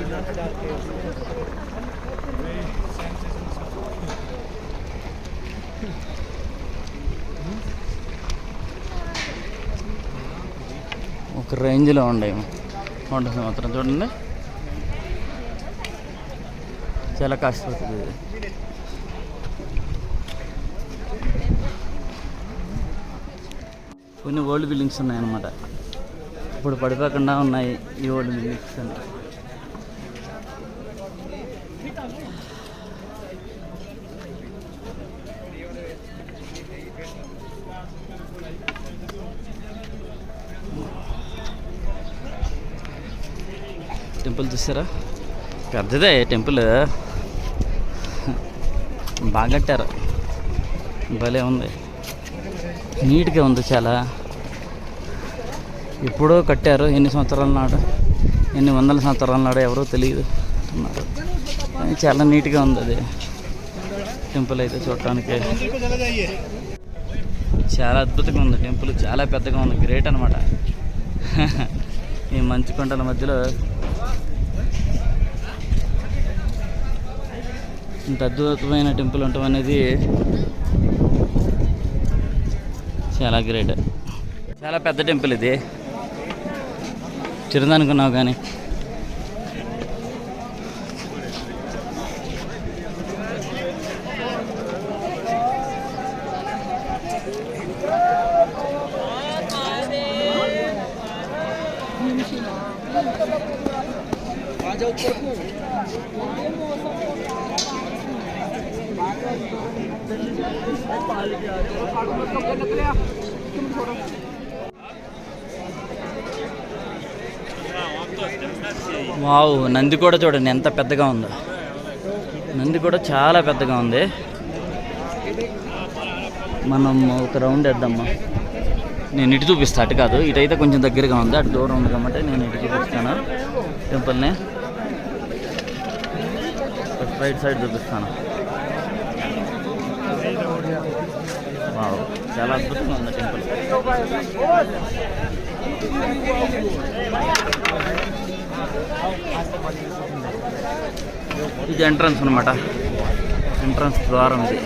ఒక రేంజ్లో ఉండేవి హోటల్స్ మాత్రం. చూడండి చాలా కాస్ట్ అవుతుంది. కొన్ని ఓల్డ్ బిల్డింగ్స్ ఉన్నాయన్నమాట, ఇప్పుడు పడిపోకుండా ఉన్నాయి ఈ ఓల్డ్ బిల్డింగ్స్ అన్నీ. టెంపుల్ చూసారా, పెద్దదే టెంపుల్, బాగా కట్టారు, భలే ఉంది, నీట్గా ఉంది చాలా. ఎప్పుడో కట్టారు, ఎన్ని సంవత్సరాల నాడు, ఎన్ని వందల సంవత్సరాల నాడు ఎవరో తెలియదు అన్నారు. కానీ చాలా నీట్గా ఉంది అది టెంపుల్ అయితే చూడటానికి. చాలా అద్భుతంగా ఉంది టెంపుల్, చాలా పెద్దగా ఉంది, గ్రేట్ అనమాట. ఈ మంచు కొండల మధ్యలో ఇంత అద్భుతమైన టెంపుల్ ఉండటం అనేది చాలా గ్రేట్. చాలా పెద్ద టెంపుల్ ఇది, చిన్నదనుకున్నావు కానీ వావ్. నంది కూడా చూడండి ఎంత పెద్దగా ఉందో, నంది కూడా చాలా పెద్దగా ఉంది. మనం ఒక రౌండ్ వేద్దామా, నేను ఇటు చూపిస్తా, అటు కాదు, ఇటైతే కొంచెం దగ్గరగా ఉంది, అటు దూరం ఉంది కాబట్టి నేను ఇటు చూపిస్తాను టెంపుల్ని. రైట్ సైడ్ చూపిస్తాను. వావ్, చాలా అద్భుతంగా ఉంది టెంపుల్. ఇది ఎంట్రన్స్ అనమాట, ఎంట్రన్స్ ద్వారం ఇది.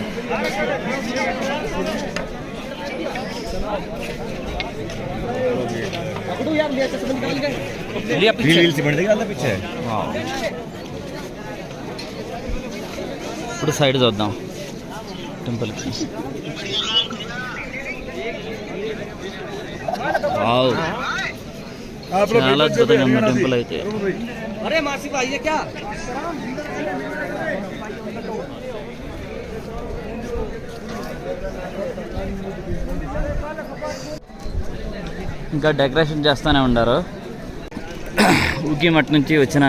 ఇప్పుడు సైడ్ చూద్దాం టెంపుల్కి. వావ్, చాలా అద్భుతంగా ఉంది టెంపుల్ అయితే. ఇంకా డెకరేషన్ చేస్తూనే ఉన్నారు. ఊగిమఠ్ నుంచి వచ్చిన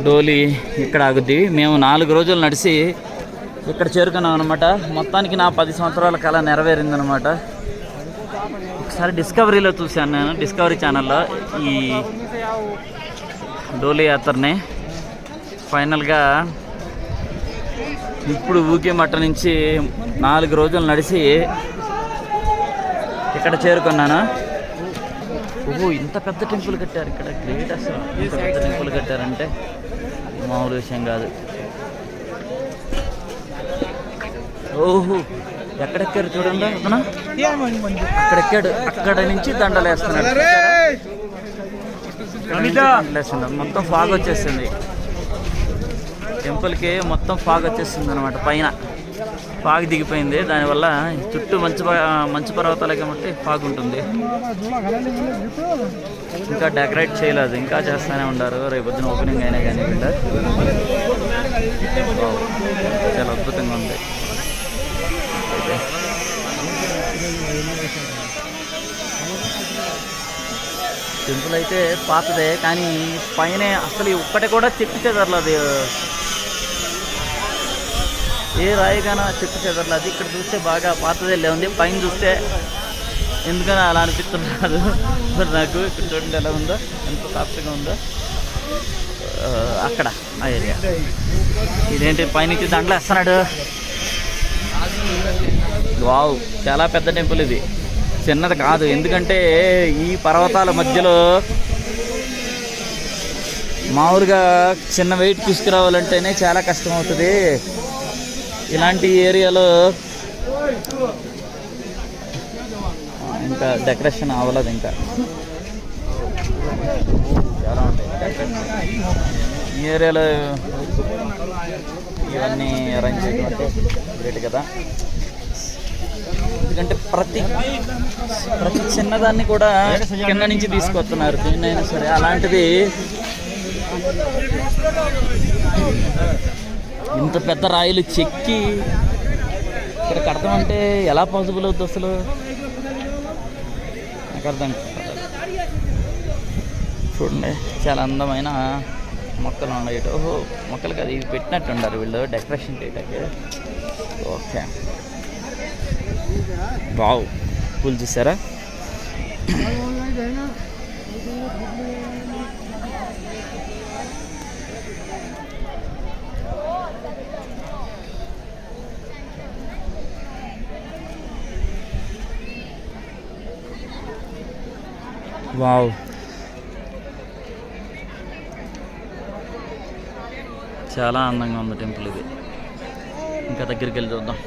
డోలీ ఇక్కడ ఆగుద్ది. మేము 4 రోజులు నడిచి ఇక్కడ చేరుకున్నాం అనమాట. మొత్తానికి నా 10 సంవత్సరాల కళ నెరవేరిందనమాట. ఒకసారి డిస్కవరీలో చూశాను నేను, డిస్కవరీ ఛానల్లో ఈ డోలీ యాత్రని. ఫైనల్గా ఇప్పుడు ఊగిమఠ్ నుంచి 4 రోజులు నడిచి ఇక్కడ చేరుకున్నాను. ఓహో, ఇంత పెద్ద టెంపుల్ కట్టారు ఇక్కడ, గ్రేట్ అసలు. ఇంత పెద్ద టెంపుల్ కట్టారంటే మామూలు విషయం కాదు. ఓహో, ఎక్కడెక్కారు చూడండి అతను, అక్కడెక్కాడు. అక్కడ నుంచి దండలు వేస్తున్నాడు, మొత్తం ఫాగ్ వచ్చేసింది టెంపుల్కి. మొత్తం ఫాగ్ వచ్చేసింది అనమాట, పైన ఫాగ్ దిగిపోయింది. దానివల్ల చుట్టూ మంచు పర్వతాలే కాబట్టి ఫాగ్ ఉంటుంది. ఇంకా డెకరేట్ చేయలేదు, ఇంకా చేస్తూనే ఉన్నారు. రేపొద్దున ఓపెనింగ్ అయినా కానీ వీళ్ళు చాలా అద్భుతంగా ఉంది. టెంపుల్ అయితే పాతదే, కానీ పైన అసలు ఒక్కటి కూడా చెక్కు చెదరలేదు. ఏ రాయిగానా చెక్కు చెదరలేదు. ఇక్కడ చూస్తే బాగా పాతదే ఉంది, పైన చూస్తే ఎందుకని అలా అనిపిస్తున్నారు మరి నాకు. ఇక్కడ చూడండి ఎలా ఉందో, ఎంత సాఫ్ట్గా ఉందో. అక్కడ ఆ ఏరియా. ఇదేంటి పైనుంచి దండలు వేస్తున్నాడు. వావ్, చాలా పెద్ద టెంపుల్ ఇది, చిన్నది కాదు. ఎందుకంటే ఈ పర్వతాల మధ్యలో మామూలుగా చిన్న వెయిట్ తీసుకురావాలంటేనే చాలా కష్టం అవుతుంది. ఇలాంటి ఏరియాలో ఇంకా డెకరేషన్ అవ్వలేదు. ఇంకా చాలా ఉంటాయి ఈ ఏరియాలో. ఇవన్నీ అరేంజ్ చేయడం గ్రేట్ కదా. ఎందుకంటే ప్రతి చిన్నదాన్ని కూడా కింద నుంచి తీసుకొస్తున్నారు దీన్నైనా సరే. అలాంటిది ఇంత పెద్ద రాయిలు చెక్కి ఇక్కడ కడతామంటే ఎలా పాసిబుల్ అవుతుంది అసలు, నాకు అర్థం కాదు. చూడండి, చాలా అందమైన మొక్కలు ఉన్నాయి. ఓహో, మొక్కలు కాదు, ఇవి పెట్టినట్టు ఉన్నారు వీళ్ళు డెకరేషన్ చేయడానికి. ఓకే, వావ్, పూలు చూసారా. వావ్, చాలా అందంగా ఉంది టెంపుల్ ఇది. ఇంకా దగ్గరికి వెళ్ళి చూద్దాం.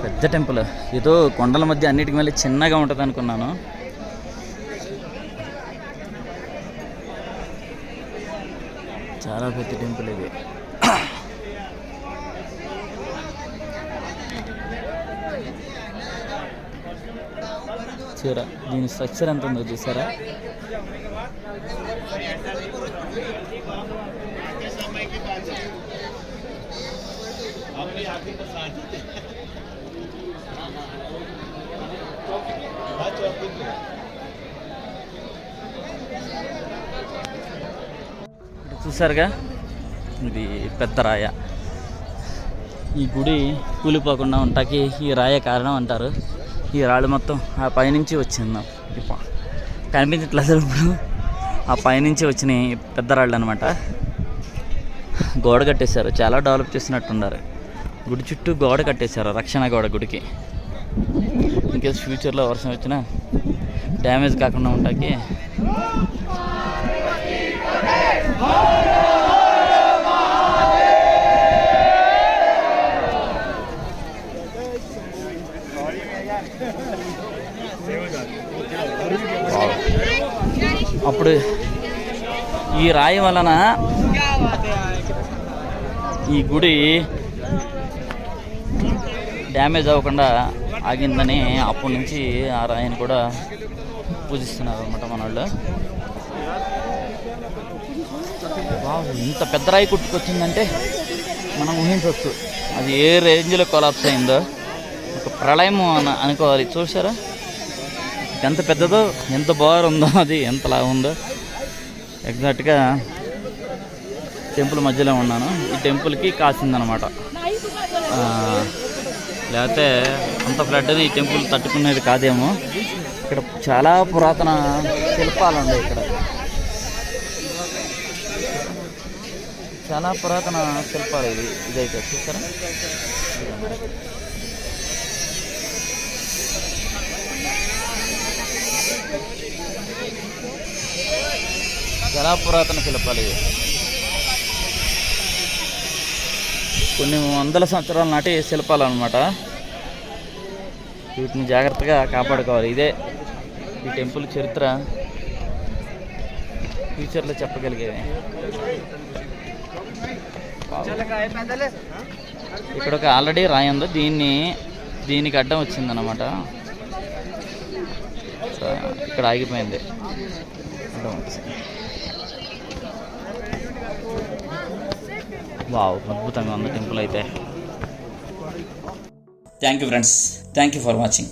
పెద్ద టెంపుల్, ఏదో కొండల మధ్య అన్నిటికి మళ్ళీ చిన్నగా ఉంటుంది అనుకున్నాను. చాలా పెద్ద టెంపుల్ ఇది. చూరా, దీని స్ట్రక్చర్ ఎంత ఉందో చూసారా. చూసారుగా, ఇది పెద్ద రాయ. ఈ గుడి కూలిపోకుండా ఉంటాకి ఈ రాయ కారణం అంటారు. ఈ రాళ్ళు మొత్తం ఆ పైనుంచి వచ్చింది. ఇప్పుడు కనిపించట్లేదు ఇప్పుడు. ఆ పైనుంచి వచ్చినాయి పెద్ద రాళ్ళు అనమాట. గోడ కట్టేశారు, చాలా డెవలప్ చేసినట్టున్నారు. గుడి చుట్టూ గోడ కట్టేశారు, రక్షణ గోడ గుడికి. ఇన్కేస్ ఫ్యూచర్లో వర్షం వచ్చినా డ్యామేజ్ కాకుండా ఉంటాకి. అప్పుడు ఈ రాయి వలన ఈ గుడి డ్యామేజ్ అవ్వకుండా ఆగిందని అప్పటి నుంచి ఆ రాయిని కూడా పూజిస్తున్నారు అనమాట మన వాళ్ళు. ఇంత పెద్ద రాయి కొట్టుకొచ్చిందంటే మనం ఊహించవచ్చు అది ఏ రేంజ్లో కొలాప్స్ అయిందో. ఒక ప్రళయం అనుకోవాలి. చూసారా ఎంత పెద్దదో, ఎంత బాగుందో, అది ఎంతలా ఉందో. ఎగ్జాక్ట్గా టెంపుల్ మధ్యలో ఉన్నాను. ఈ టెంపుల్కి కాసిందనమాట. లేకపోతే అంత ఫ్లడ్ని ఈ టెంపుల్ తట్టుకునేది కాదేమో. ఇక్కడ చాలా పురాతన శిల్పాలు ఉన్నాయి. ఇక్కడ చాలా పురాతన శిల్పాలు ఇదైతే చూసారా. చాలా పురాతన శిల్పాలు ఇవి. కొన్ని వందల సంవత్సరాల నాటి శిల్పాలు అన్నమాట. వీటిని జాగ్రత్తగా కాపాడుకోవాలి. ఇదే ఈ టెంపుల్ చరిత్ర ఫ్యూచర్లో చెప్పగలిగేది. ఇక్కడ ఒక ఆల్రెడీ రాయి ఉంది, దీనికి అడ్డం వచ్చిందన్నమాట. ఇక్కడ ఆగిపోయింది, అడ్డం వచ్చింది. వావ్, అద్భుతంగా ఉంది టెంపుల్ అయితే. Thank you friends, thank you for watching.